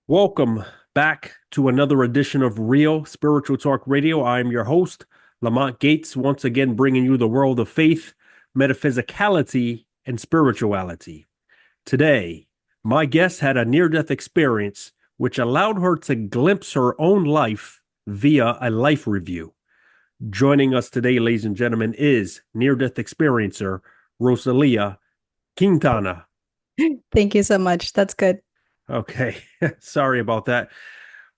Welcome back to another edition of Real Spiritual Talk Radio. I'm your host, Lamont Gates, once again bringing you the world of faith, metaphysicality, and spirituality. Today, my guest had a near-death experience which allowed her to glimpse her own life via a life review. Joining us today, ladies and gentlemen, is near-death experiencer Rosalia Quintana. Thank you so much. That's good. Okay, sorry about that.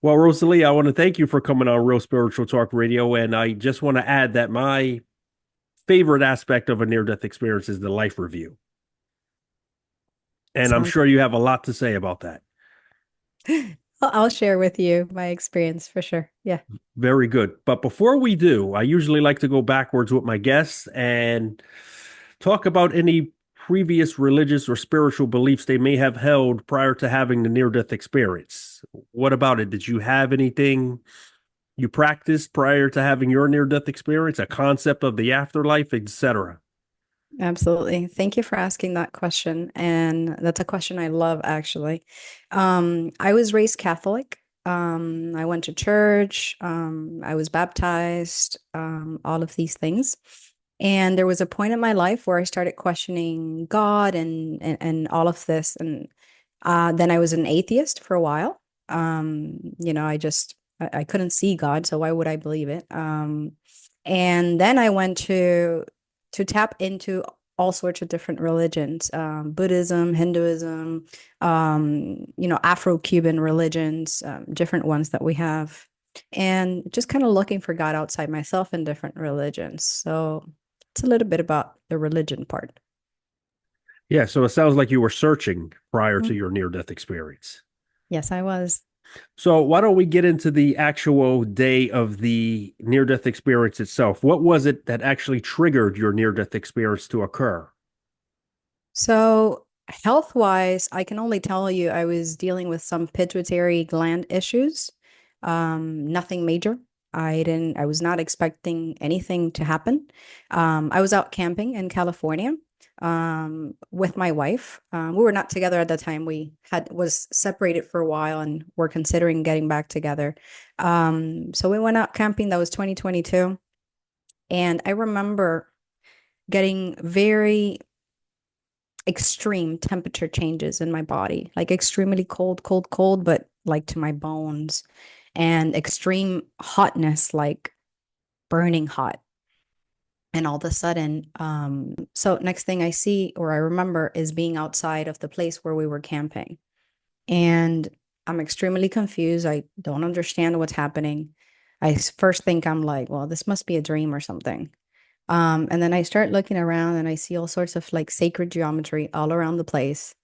Well, Rosalie, I want to thank you for coming on Real Spiritual Talk Radio. And I just want to add that my favorite aspect of a near death experience is the life review. And I'm Sounds sure you have a lot to say about that. I'll share with you my experience for sure. Yeah. Very good. But before we do, I usually like to go backwards with my guests and talk about any previous religious or spiritual beliefs they may have held prior to having the near death experience. What about it? Did you have anything you practiced prior to having your near death experience, a concept of the afterlife, etc.? Absolutely. Thank you for asking that question. And that's a question I love actually. I was raised Catholic. I went to church. I was baptized, all of these things. And there was a point in my life where I started questioning God and all of this. And then I was an atheist for a while. I couldn't see God, so why would I believe it? And then I went to tap into all sorts of different religions, Buddhism, Hinduism, Afro-Cuban religions, different ones that we have, and just kind of looking for God outside myself in different religions. So it's a little bit about the religion part. Yeah, so it sounds like you were searching prior to Mhm. your near death experience. Yes, I was. So, why don't we get into the actual day of the near death experience itself? What was it that actually triggered your near death experience to occur? So, health wise, I can only tell you I was dealing with some pituitary gland issues. Nothing major. I was not expecting anything to happen. I was out camping in California with my wife. We were not together at the time. Was separated for a while and were considering getting back together. So we went out camping. That was 2022. And I remember getting very extreme temperature changes in my body, like extremely cold, cold, cold, but like to my bones, and extreme hotness, like burning hot. And all of a sudden, so next thing I see or I remember is being outside of the place where we were camping. And I'm extremely confused. I don't understand what's happening. First think I'm like, well, this must be a dream or something. And then I start looking around and I see all sorts of like sacred geometry all around the place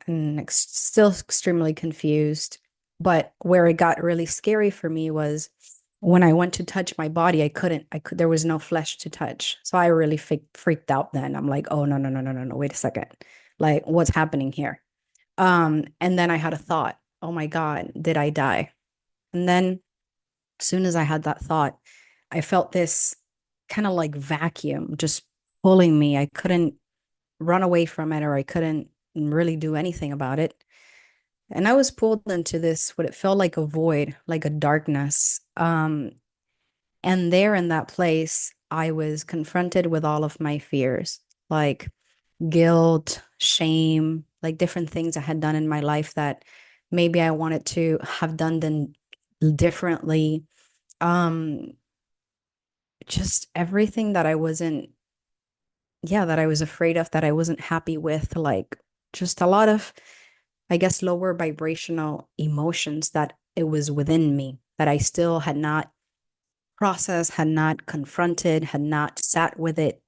and still extremely confused. But where it got really scary for me was when I went to touch my body, there was no flesh to touch. So I really freaked out then. I'm like, oh, no, no, no, no, no, no, wait a second. Like, what's happening here? And then I had a thought, oh my God, did I die? And then as soon as I had that thought, I felt this kind of like vacuum just pulling me. I couldn't run away from it or I couldn't really do anything about it. And I was pulled into this, what it felt like a void, like a darkness. And there in that place, I was confronted with all of my fears, like guilt, shame, like different things I had done in my life that maybe I wanted to have done them differently. Um, just everything that I wasn't, yeah, that I was afraid of, that I wasn't happy with, like just a lot of, I guess, lower vibrational emotions that it was within me that I still had not processed, had not confronted, had not sat with it.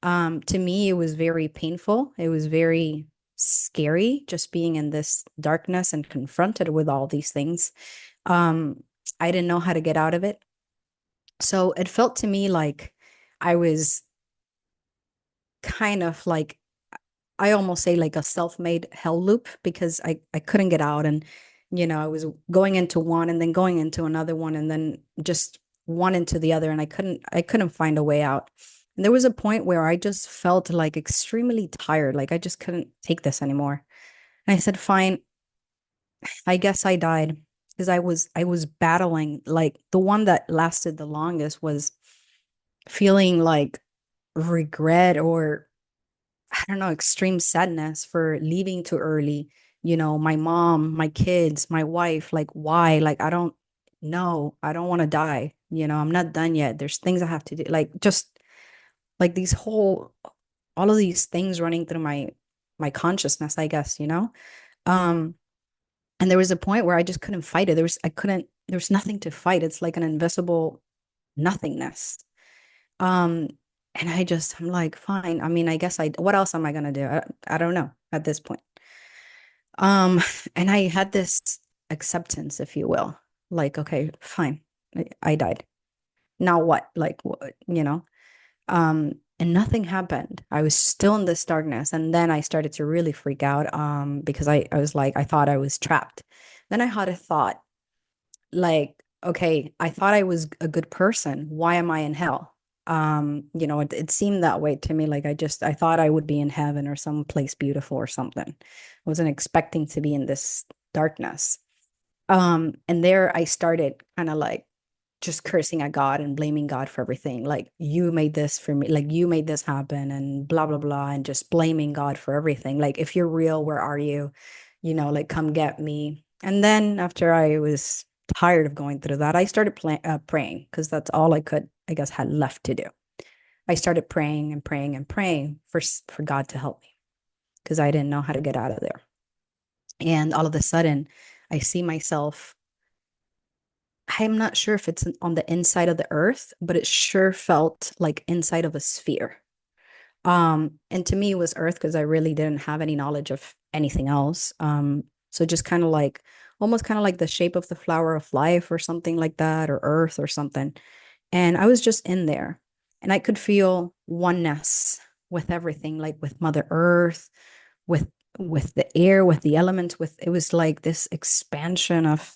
To me, it was very painful. It was very scary just being in this darkness and confronted with all these things. Um, I didn't know how to get out of it. So it felt to me like I was kind of like I almost say like a self-made hell loop because I couldn't get out and I was going into one and then going into another one and then just one into the other and I couldn't find a way out. And there was a point where I just felt like extremely tired, like I just couldn't take this anymore. And I said, "Fine, I guess I died because I was battling, like the one that lasted the longest was feeling like regret, or I don't know, extreme sadness for leaving too early. My mom, my kids, my wife, like why? Like I don't know. I don't want to die. I'm not done yet. There's things I have to do. Like just like these whole all of these things running through my consciousness, I guess. Um and there was a point where I just couldn't fight it. There was nothing to fight. It's like an invisible nothingness. Um, and I'm like, fine. I mean, I guess what else am I gonna do? I don't know at this point. Um, and I had this acceptance, if you will. Like, okay, fine. I died. Now what? Like, what? And nothing happened. I was still in this darkness. And then I started to really freak out, because I was like, I thought I was trapped. Then I had a thought, like, okay, I thought I was a good person. Why am I in hell? It seemed that way to me. Like I thought I would be in heaven or some place beautiful or something. I wasn't expecting to be in this darkness. And there I started kind of like just cursing at God and blaming God for everything. Like, you made this for me, like you made this happen, and blah blah blah, and just blaming God for everything. Like, if you're real, where are you? Like, come get me. And then after I was tired of going through that, I started praying, because that's all I could, I guess, had left to do. I started praying and praying and praying for God to help me, because I didn't know how to get out of there. And all of a sudden, I see myself. I'm not sure if it's on the inside of the earth, but it sure felt like inside of a sphere. And to me, it was earth, because I really didn't have any knowledge of anything else. So just kind of like, almost kind of like the shape of the flower of life or something like that, or earth or something. And I was just in there, and I could feel oneness with everything, like with Mother Earth, with the air, with the elements, with it was like this expansion of,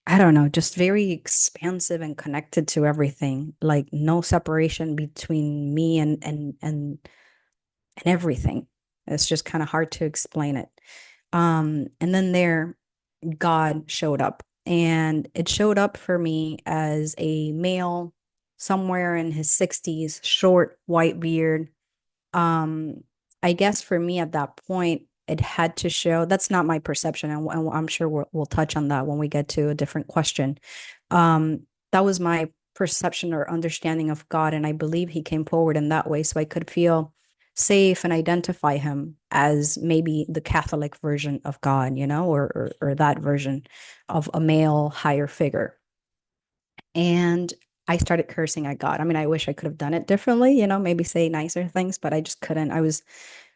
I don't know, just very expansive and connected to everything. Like no separation between me and everything. It's just kind of hard to explain it. And then there, God showed up, and it showed up for me as a male, somewhere in his 60s, short white beard. um I guess for me at that point, it had to show. That's not my perception, and I'm sure we'll touch on that when we get to a different question. That was my perception or understanding of God, and I believe he came forward in that way, so I could feel safe and identify him as maybe the Catholic version of God, or that version of a male higher figure. And I started cursing at God. I mean, I wish I could have done it differently, maybe say nicer things, but I just couldn't. I was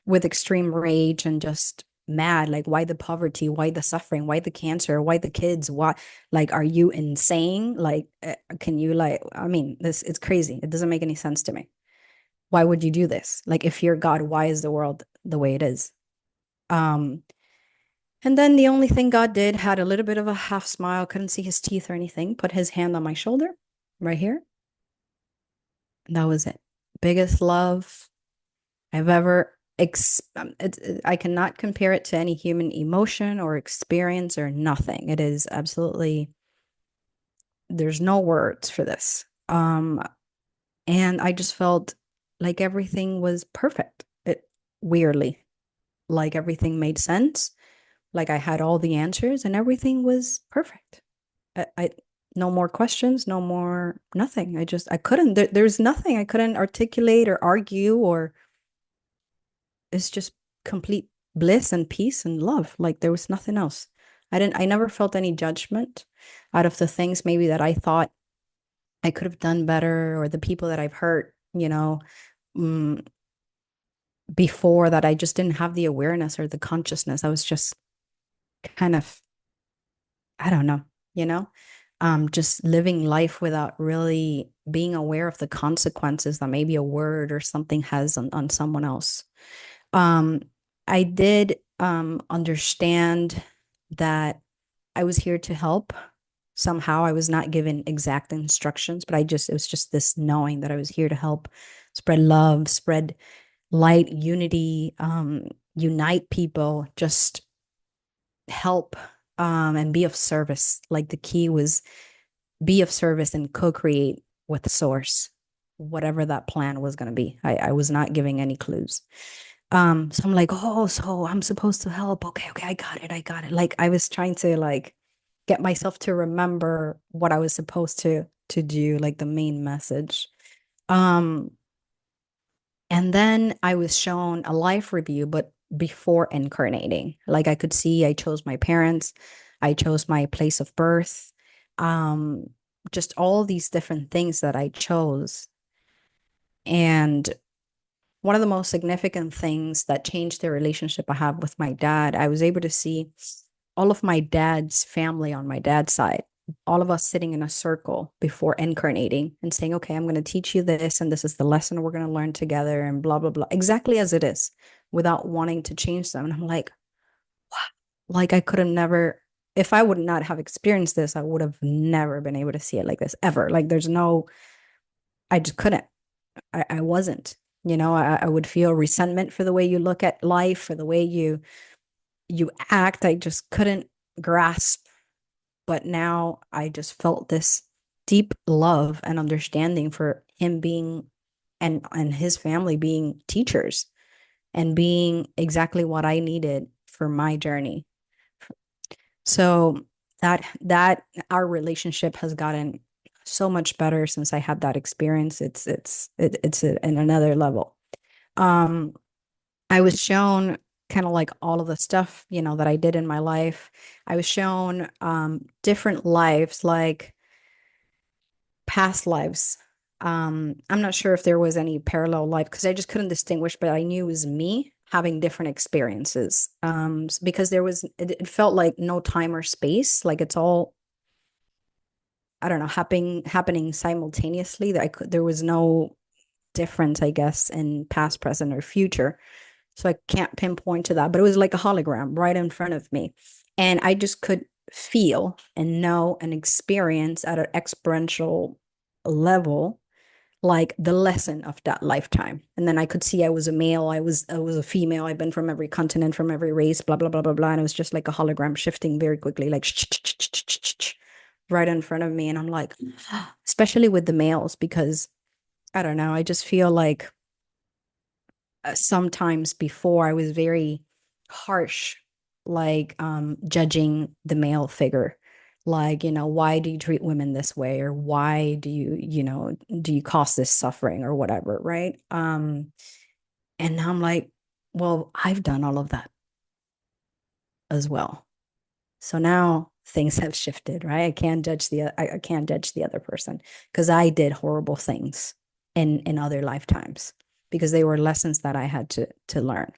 with extreme rage and just mad. Like, why the poverty? Why the suffering? Why the cancer? Why the kids? Why? Like, are you insane? Like, can you, like, I mean, it's crazy. It doesn't make any sense to me. Why would you do this? Like, if you're God, why is the world the way it is? Um, and then the only thing God did, had a little bit of a half smile, couldn't see his teeth or anything, put his hand on my shoulder right here. And that was it. Biggest love I've ever I cannot compare it to any human emotion or experience or nothing. It is absolutely, there's no words for this. And I just felt like everything was perfect. Weirdly, like everything made sense. Like I had all the answers and everything was perfect. I no more questions, no more nothing. I couldn't. There's nothing I couldn't articulate or argue, or it's just complete bliss and peace and love. Like there was nothing else. I never felt any judgment out of the things maybe that I thought I could have done better, or the people that I've hurt, mm, before, that I just didn't have the awareness or the consciousness. I was just kind of, I don't know, you know, just living life without really being aware of the consequences that maybe a word or something has on someone else. Um, I did understand that I was here to help. Somehow I was not given exact instructions, but it was just this knowing that I was here to help spread love, spread light, unity, unite people, just help and be of service. Like the key was be of service and co-create with the source, whatever that plan was going to be. I was not giving any clues. So I'm like, oh, so I'm supposed to help. Okay, okay, I got it. I got it. Like I was trying to like get myself to remember what I was supposed to do, like the main message. Um, and then I was shown a life review, but before incarnating. Like I could see I chose my parents, I chose my place of birth, um, just all these different things that I chose. And one of the most significant things that changed the relationship I have with my dad, I was able to see all of my dad's family on my dad's side, all of us sitting in a circle before incarnating and saying, okay, I'm going to teach you this, and this is the lesson we're going to learn together, and blah, blah, blah, exactly as it is, without wanting to change them. And I'm like, wow, like I could have never, if I would not have experienced this, I would have never been able to see it like this ever. Like there's no, I just couldn't. I wasn't. I would feel resentment for the way you look at life, for the way you act. I just couldn't grasp. But now I just felt this deep love and understanding for him being and his family being teachers and being exactly what I needed for my journey. So that our relationship has gotten so much better since I had that experience. In another level. Um, I was shown kind of like all of the stuff, that I did in my life. I was shown different lives, like past lives. I'm not sure if there was any parallel life because I just couldn't distinguish, but I knew it was me having different experiences. Because it felt like no time or space, like it's all, I don't know, happening simultaneously. There was no difference, I guess, in past, present, or future. So I can't pinpoint to that, but it was like a hologram right in front of me. And I just could feel and know and experience at an exponential level, like the lesson of that lifetime. And then I could see I was a male, I was a female, I've been from every continent, from every race, blah, blah, blah, blah, blah. And it was just like a hologram shifting very quickly, like right in front of me. And I'm like, especially with the males, because I don't know, I just feel like sometimes before I was very harsh, like judging the male figure. Like, why do you treat women this way? Or why do you cause this suffering or whatever, right? And now I'm like, well, I've done all of that as well. So now things have shifted, right? I can't judge the other person because I did horrible things in other lifetimes because they were lessons that I had to learn.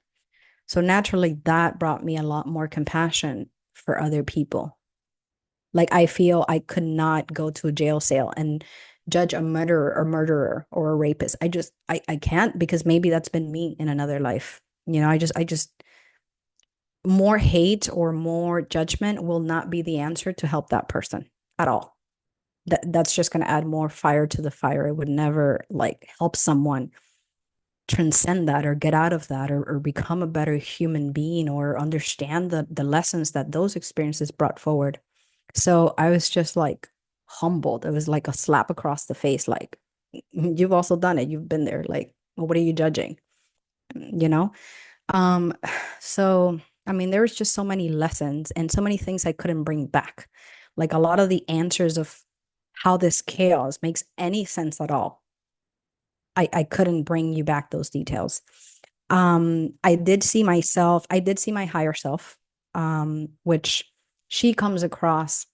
So naturally that brought me a lot more compassion for other people. Like I feel I could not go to a jail cell and judge a murderer or a rapist. I can't because maybe that's been me in another life. I just more hate or more judgment will not be the answer to help that person at all. That's just going to add more fire to the fire. It would never like help someone transcend that or get out of that or become a better human being or understand the lessons that those experiences brought forward. So I was just like humbled. It was like a slap across the face. Like, you've also done it. You've been there. Like, what are you judging? You know? Um, so I mean, there was just so many lessons and so many things I couldn't bring back. Like a lot of the answers of how this chaos makes any sense at all. I couldn't bring you back those details. I did see my higher self, which she comes across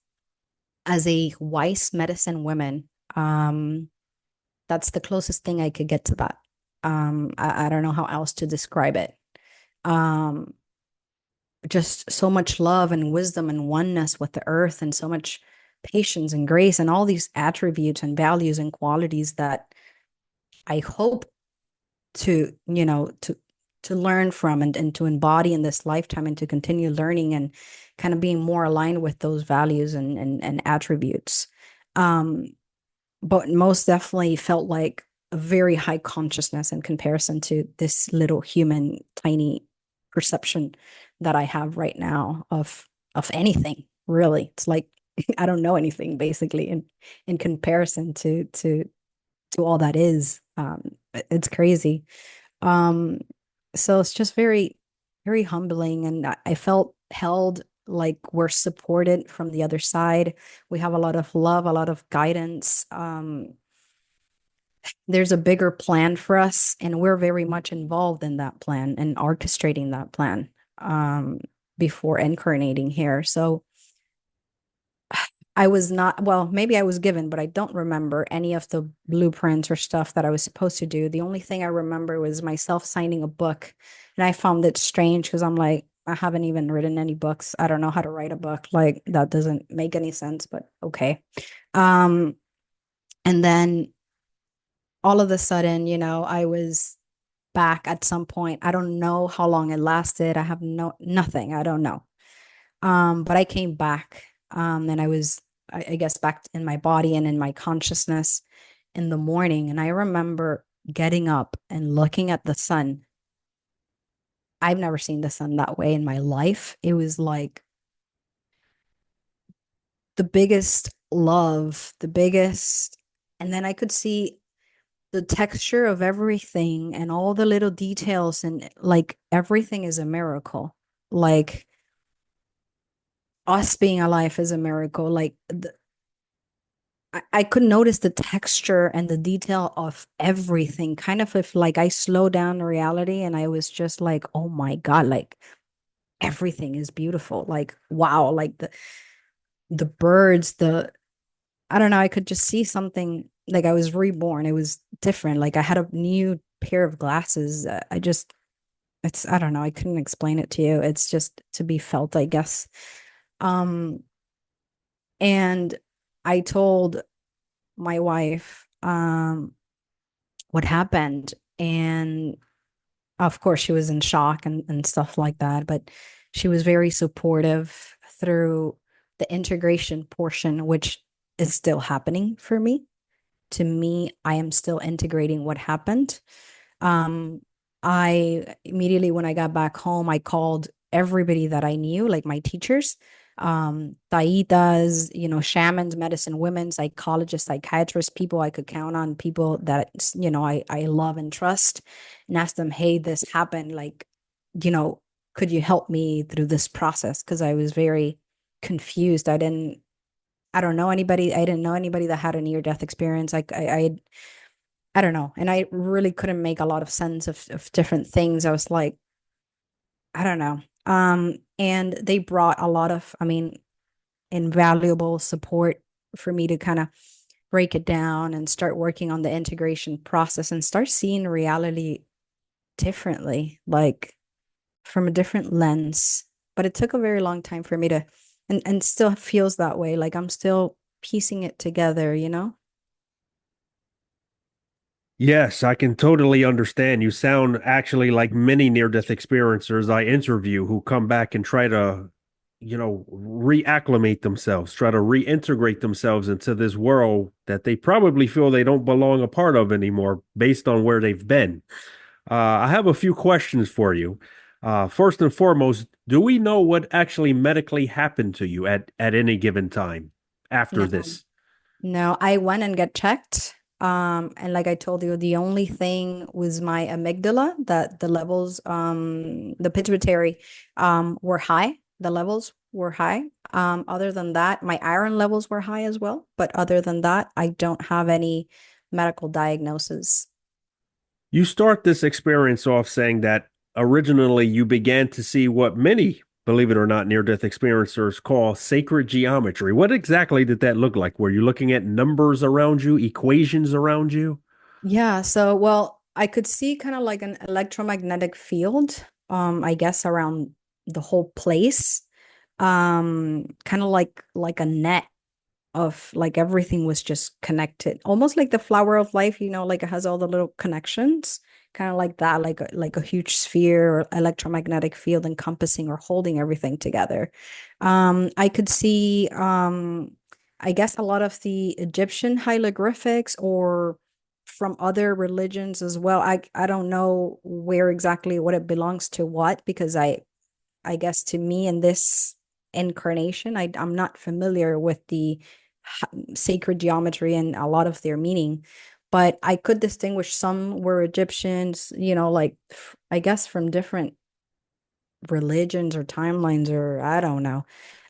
as a wise medicine woman. That's the closest thing I could get to that. I don't know how else to describe it. Um, just so much love and wisdom and oneness with the earth, and so much patience and grace, and all these attributes and values and qualities that I hope to, to learn from and to embody in this lifetime and to continue learning and kind of being more aligned with those values and attributes. Um, but most definitely felt like a very high consciousness in comparison to this little human tiny perception that I have right now of of anything, really. It's like I don't know anything basically in comparison to all that is. It's crazy. Um, so it's just very, very humbling. And I felt held, like we're supported from the other side. We have a lot of love, a lot of guidance. There's a bigger plan for us, and we're very much involved in that plan and orchestrating that plan before incarnating here. So I was not, well, maybe I was given, but I don't remember any of the blueprints or stuff that I was supposed to do. The only thing I remember was myself signing a book. And I found it strange because I'm like, I haven't even written any books. I don't know how to write a book. Like that doesn't make any sense, but okay. Um, and then all of a sudden, I was back at some point. I don't know how long it lasted. I have nothing. I don't know. But I came back, and I was, I guess, back in my body and in my consciousness in the morning. And I remember getting up and looking at the sun. I've never seen the sun that way in my life. It was like the biggest love, the biggest, and then I could see the texture of everything and all the little details, and like everything is a miracle. Like us being alive is a miracle. Like I could notice the texture and the detail of everything. Kind of if like I slow down reality and I was just like, oh my God, like everything is beautiful. Like wow, like the birds, the I don't know, I could just see something like I was reborn. It was different. Like I had a new pair of glasses. I just it's I don't know, I couldn't explain it to you. It's just to be felt, I guess. Um and I told my wife what happened, and of course she was in shock and stuff like that, but she was very supportive through the integration portion, which is still happening for me. To me, I am still integrating what happened. um, I immediately, when I got back home, I called everybody that I knew, like my teachers, taitas, shamans, medicine women, psychologists, psychiatrists, people I could count on, people that, I love and trust, and asked them, hey, this happened. Like, you know, could you help me through this process? Because I was very confused. I don't know anybody. I didn't know anybody that had a near death experience. I don't know. And I really couldn't make a lot of sense of different things. I was like, I don't know. And they brought a lot of, I mean, invaluable support for me to kind of break it down and start working on the integration process and start seeing reality differently, like from a different lens. But it took a very long time for me to, and still feels that way. Like I'm still piecing it together. Yes, I can totally understand. You sound actually like many near-death experiencers I interview who come back and try to, reacclimate themselves, try to reintegrate themselves into this world that they probably feel they don't belong a part of anymore based on where they've been. I have a few questions for you. First and foremost, do we know what actually medically happened to you at any given time after No. this? No, I went and got checked. And like I told you, the only thing was my amygdala, that the levels, the pituitary, were high. The levels were high. Other than that, my iron levels were high as well. But other than that, I don't have any medical diagnosis. You start this experience off saying that originally you began to see what many, believe it or not, near death experiencers call sacred geometry. What exactly did that look like? Were you looking at numbers around you, equations around you? Yeah, so well, I could see kind of like an electromagnetic field, I guess around the whole place. Kind of like a net of like everything was just connected, almost like the flower of life, like it has all the little connections, kind of like that, like a huge sphere or electromagnetic field encompassing or holding everything together. I could see, I guess a lot of the Egyptian hieroglyphics or from other religions as well. I don't know where exactly what it belongs to what, because I guess to me in this incarnation. I'm not familiar with the sacred geometry and a lot of their meaning, but I could distinguish some were Egyptians, like I guess from different religions or timelines, or I don't know.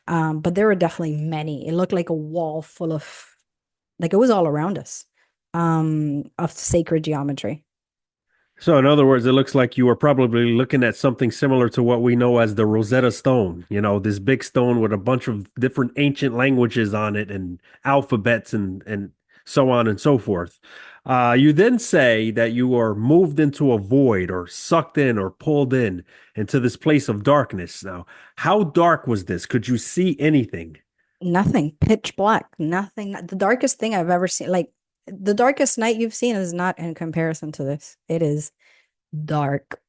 But there were definitely many. It looked like a wall full of, like it was all around us, of sacred geometry. So, in other words, it looks like you were probably looking at something similar to what we know as the Rosetta Stone, this big stone with a bunch of different ancient languages on it and alphabets and so on and so forth. You then say that you are moved into a void or sucked in or pulled in into this place of darkness. Now, how dark was this? Could you see anything? Nothing, pitch black, nothing. The darkest thing I've ever seen, like the darkest night you've seen is not in comparison to this. It is dark.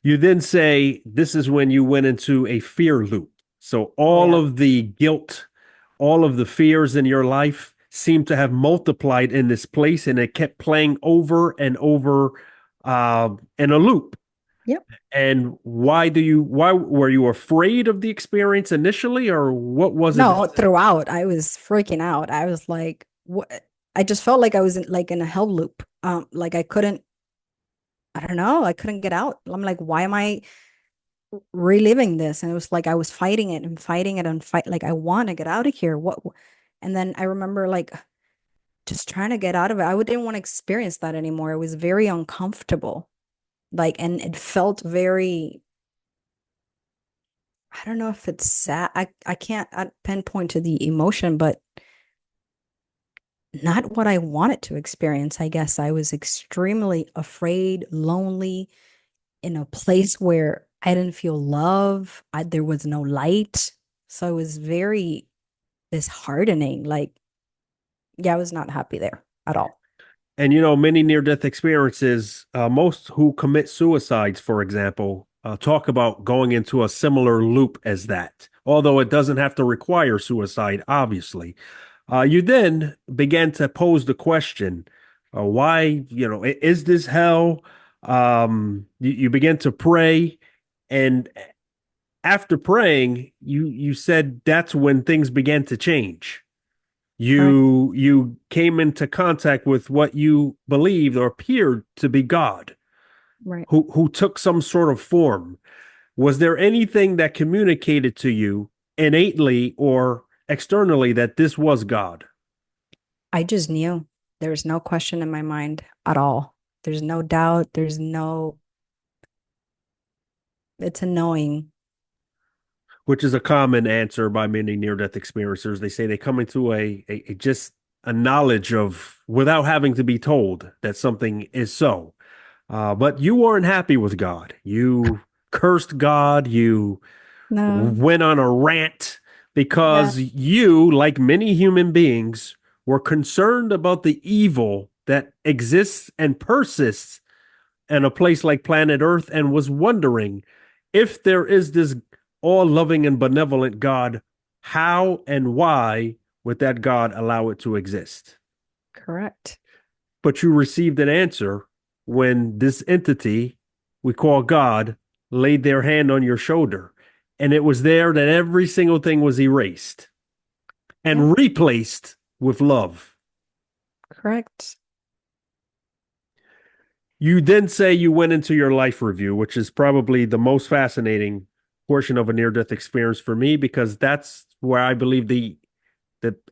You then say this is when you went into a fear loop. So Oh all yeah. of the guilt, all of the fears in your life seem to have multiplied in this place, and it kept playing over and over in a loop. Yep. And why were you afraid of the experience initially, or what was it? No, throughout I was freaking out. I was like, what? I just felt like I was in a hell loop. Like I don't know, I couldn't get out. I'm like, why am I reliving this? And it was like I was fighting it and fighting it and fight like I want to get out of here. What? And then I remember like just trying to get out of it. Didn't want to experience that anymore. It was very uncomfortable. Like, and it felt very, I don't know if it's sad. I can't pinpoint to the emotion, but not what I wanted to experience. I guess I was extremely afraid, lonely, in a place where I didn't feel love. There was no light. So it was very disheartening. Like, yeah, I was not happy there at all. And many near-death experiences, most who commit suicides, for example, talk about going into a similar loop as that, although it doesn't have to require suicide, obviously. You then began to pose the question, why, is this hell? You began to pray, and after praying, you said that's when things began to change. Correct. You came into contact with what you believed or appeared to be God, Right. who took some sort of form. Was there anything that communicated to you innately or externally that this was God? I just knew there was no question in my mind at all. There's no doubt. It's annoying. Which is a common answer by many near-death experiencers. They say they come into a just a knowledge of without having to be told that something is so. But you weren't happy with God. You cursed God. You No. went on a rant Yeah. because you, like many human beings, were concerned about the evil that exists and persists in a place like planet Earth and was wondering if there is this all loving and benevolent God, how and why would that God allow it to exist? Correct. But you received an answer when this entity we call God laid their hand on your shoulder. And it was there that every single thing was erased Yep. and replaced with love. Correct. You then say you went into your life review, which is probably the most fascinating portion of a near death experience for me, because that's where I believe the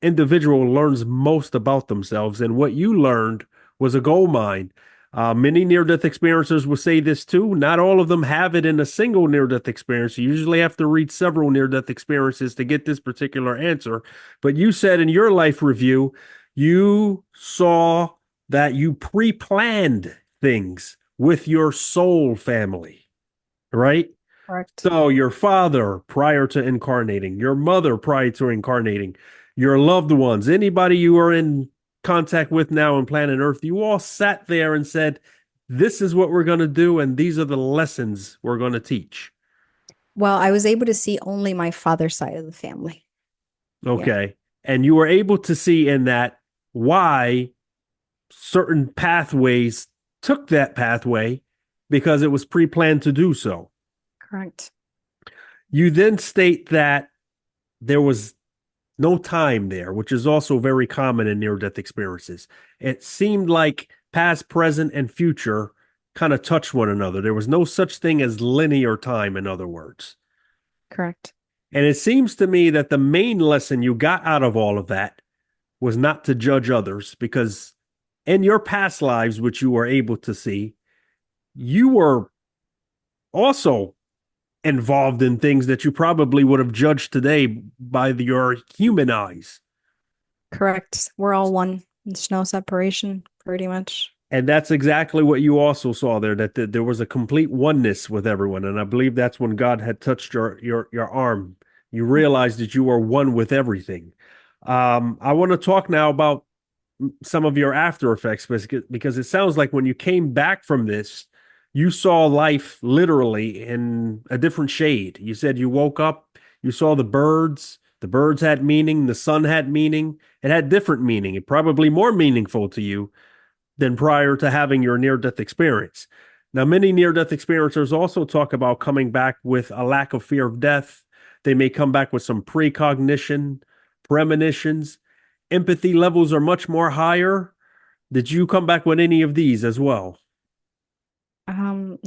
individual learns most about themselves. And what you learned was a gold mine. Many near death experiencers will say this too. Not all of them have it in a single near death experience. You usually have to read several near death experiences to get this particular answer. But you said in your life review, you saw that you pre planned things with your soul family, right? Correct. So your father prior to incarnating, your mother prior to incarnating, your loved ones, anybody you are in contact with now on planet Earth, you all sat there and said, this is what we're going to do, and these are the lessons we're going to teach. Well, I was able to see only my father's side of the family. Yeah. Okay. And you were able to see in that why certain pathways took that pathway because it was pre planned to do so. Correct. You then state that there was no time there, which is also very common in near death experiences. It seemed like past, present, and future kind of touched one another. There was no such thing as linear time, in other words. Correct. And it seems to me that the main lesson you got out of all of that was not to judge others because in your past lives, which you were able to see, you were also involved in things that you probably would have judged today by your human eyes. Correct. We're all one. There's no separation, pretty much. And that's exactly what you also saw there, that there was a complete oneness with everyone. And I believe that's when God had touched your arm. You realized that you were one with everything. I want to talk now about some of your after effects because it sounds like when you came back from this, you saw life literally in a different shade. You said you woke up, you saw the birds had meaning, the sun had meaning, it had different meaning, it probably more meaningful to you than prior to having your near death experience. Now, many near death experiencers also talk about coming back with a lack of fear of death. They may come back with some precognition, premonitions. Empathy levels are much more higher. Did you come back with any of these as well?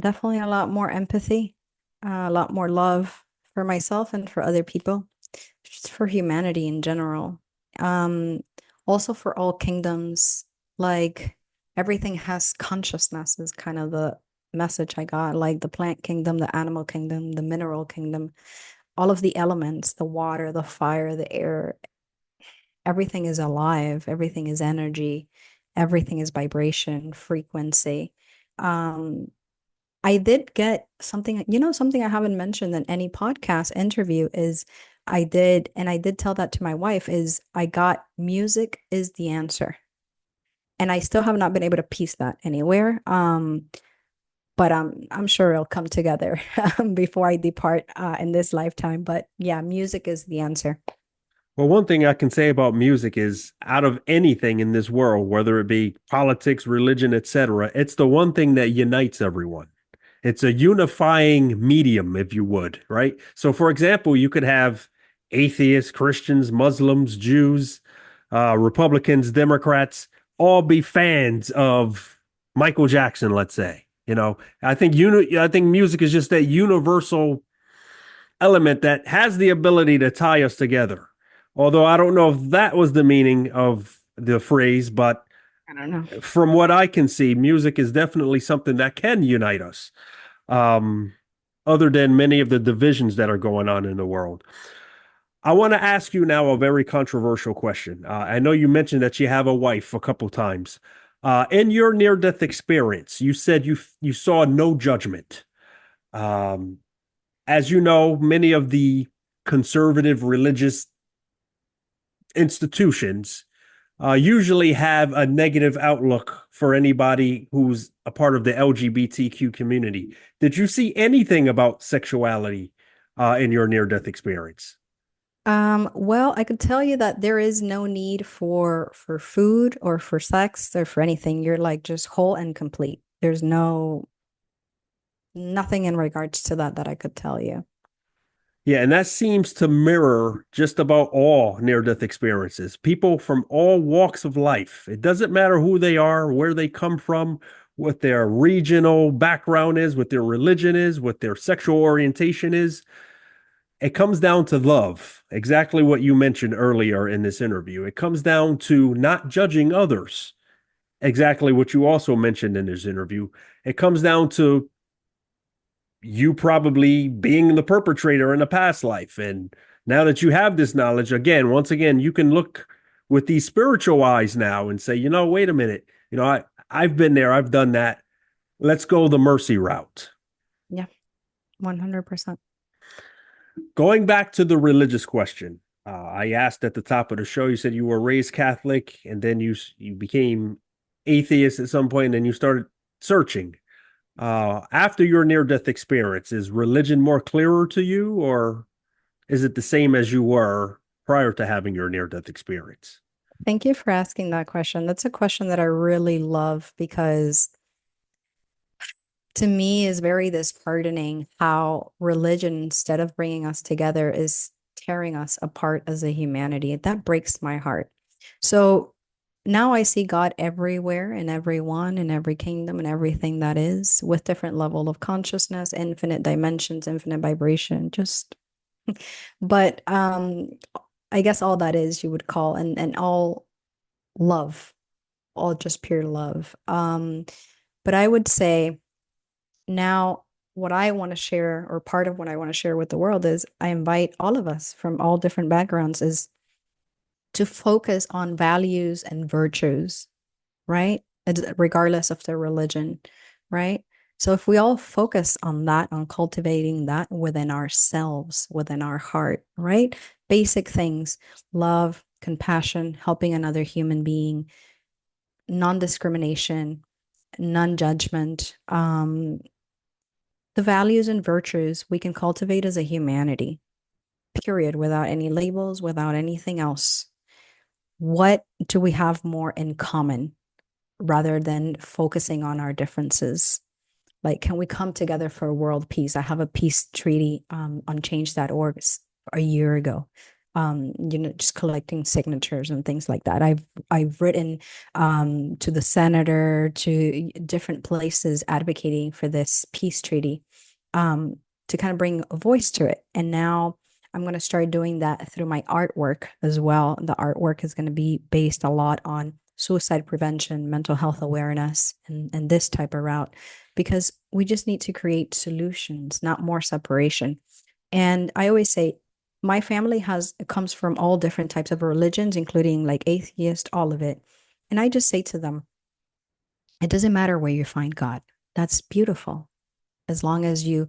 Definitely a lot more empathy, a lot more love for myself and for other people, just for humanity in general. Um, Also for all kingdoms, like everything has consciousness is kind of the message I got, like the plant kingdom, the animal kingdom, the mineral kingdom, all of the elements, the water, the fire, the air, everything is alive, everything is energy, everything is vibration, frequency. Um, I did get something, something I haven't mentioned in any podcast interview is and I did tell that to my wife, is I got music is the answer. And I still have not been able to piece that anywhere. But I'm sure it'll come together before I depart in this lifetime. But yeah, music is the answer. Well, one thing I can say about music is out of anything in this world, whether it be politics, religion, etc., it's the one thing that unites everyone. It's a unifying medium, if you would, right? So, for example, you could have atheists, Christians, Muslims, Jews, Republicans, Democrats, all be fans of Michael Jackson, let's say. I think music is just that universal element that has the ability to tie us together. Although I don't know if that was the meaning of the phrase, but I don't know. from what I can see, music is definitely something that can unite us, um, other than many of the divisions that are going on in the world. I want to ask you now a very controversial question. I know you mentioned that you have a wife a couple times. In your near-death experience, you said you saw no judgment. Um, as you know, many of the conservative religious institutions usually have a negative outlook for anybody who's a part of the LGBTQ community. Did you see anything about sexuality in your near-death experience? Well, I could tell you that there is no need for food or for sex or for anything. You're like just whole and complete. There's nothing in regards to that I could tell you. Yeah, and that seems to mirror just about all near-death experiences. People from all walks of life. It doesn't matter who they are, where they come from, what their regional background is, what their religion is, what their sexual orientation is. It comes down to love, exactly what you mentioned earlier in this interview. It comes down to not judging others, exactly what you also mentioned in this interview. It comes down to you probably being the perpetrator in a past life. And now that you have this knowledge, again, once again, you can look with these spiritual eyes now and say, wait a minute, I've been there, I've done that. Let's go the mercy route. Yeah, 100%. Going back to the religious question, I asked at the top of the show. You said you were raised Catholic, and then you became atheist at some point, and then you started searching. After your near death experience, is religion more clearer to you, or is it the same as you were prior to having your near death experience? Thank you for asking that question. That's a question that I really love because to me is very disheartening how religion, instead of bringing us together, is tearing us apart as a humanity. That breaks my heart. So now I see God everywhere, in everyone, in every kingdom, and everything that is, with different level of consciousness, infinite dimensions, infinite vibration. Just, but I guess all that is you would call, and all love, all just pure love. But I would say now what I want to share, or part of what I want to share with the world, is I invite all of us from all different backgrounds is to focus on values and virtues, right? Regardless of their religion, right? So if we all focus on that, on cultivating that within ourselves, within our heart, right? Basic things, love, compassion, helping another human being, non-discrimination, non-judgment, the values and virtues we can cultivate as a humanity, period, without any labels, without anything else. What do we have more in common rather than focusing on our differences? Like, can we come together for world peace? I have a peace treaty on change.org a year ago. Just collecting signatures and things like that. I've written to the senator, to different places advocating for this peace treaty, to kind of bring a voice to it. And now I'm going to start doing that through my artwork as well. The artwork is going to be based a lot on suicide prevention, mental health awareness, and this type of route, because we just need to create solutions, not more separation. And I always say, my family comes from all different types of religions, including like atheist, all of it. And I just say to them, it doesn't matter where you find God. That's beautiful. As long as you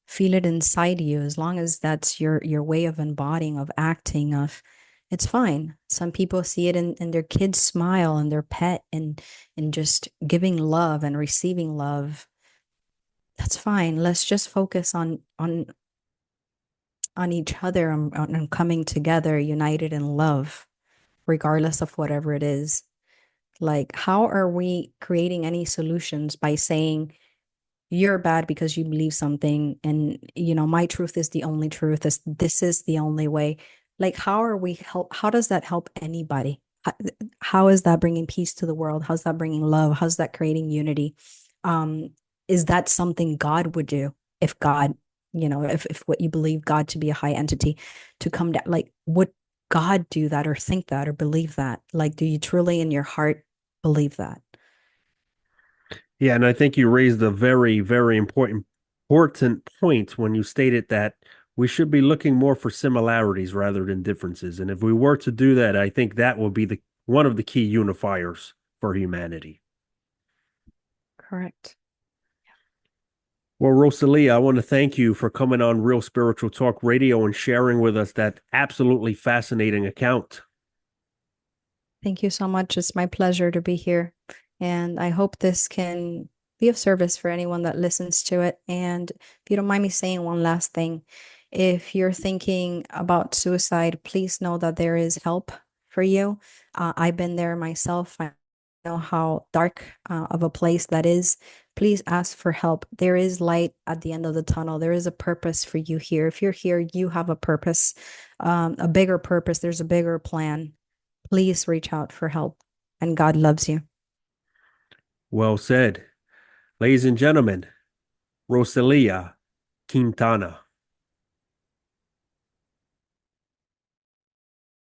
feel it inside you, as long as that's your way of embodying, of acting, of it's fine. Some people see it in their kids' smile and their pet, and just giving love and receiving love. That's fine. Let's just focus on each other, on coming together, united in love, regardless of whatever it is. Like, how are we creating any solutions by saying you're bad because you believe something, and my truth is the only truth, this is the only way? Like, how does that help anybody? How is that bringing peace to the world? How's that bringing love? How's that creating unity? um is that something God would do? If God, if what you believe God to be a high entity, to come down, like, would God do that, or think that, or believe that? Like, do you truly in your heart believe that? Yeah, and I think you raised a very, very important point when you stated that we should be looking more for similarities rather than differences. And if we were to do that, I think that will be the one of the key unifiers for humanity. Correct. Well, Rosalia, I want to thank you for coming on Real Spiritual Talk Radio and sharing with us that absolutely fascinating account. Thank you so much. It's my pleasure to be here. And I hope this can be of service for anyone that listens to it. And if you don't mind me saying one last thing, if you're thinking about suicide, please know that there is help for you. I've been there myself. I know how dark of a place that is. Please ask for help. There is light at the end of the tunnel. There is a purpose for you here. If you're here, you have a purpose, a bigger purpose. There's a bigger plan. Please reach out for help, and God loves you. Well said. Ladies and gentlemen, Rosalia Quintana.